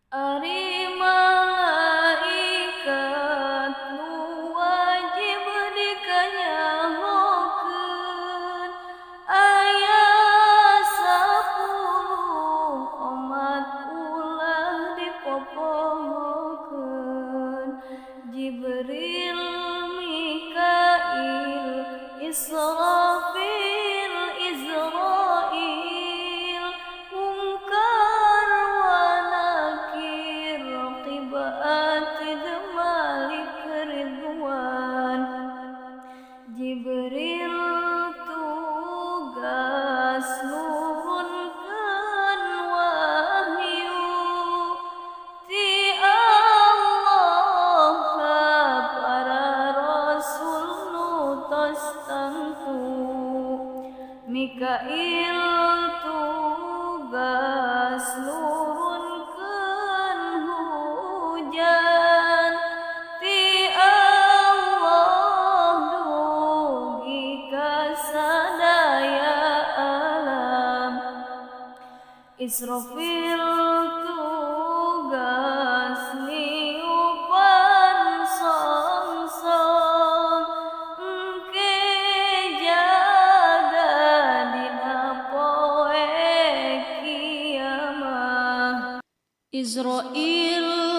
Ari malaikat nu wajib dikanyahokeun aya 10 umat ulah dipopohokeun Jibril, Mikail, Israfil, Izrail, Munkar wa Nakir, Raqib Atid, Malik Ridwan. Jibril tugas nurunkeun wahyu ti Allah ka para rasul nu tos tentu. Mikail tugas nurunkeun hujan ti Allah dugi ka sadaya alam. Israfil tugas niupan songsong engke jaga dina poe kiamah. Israil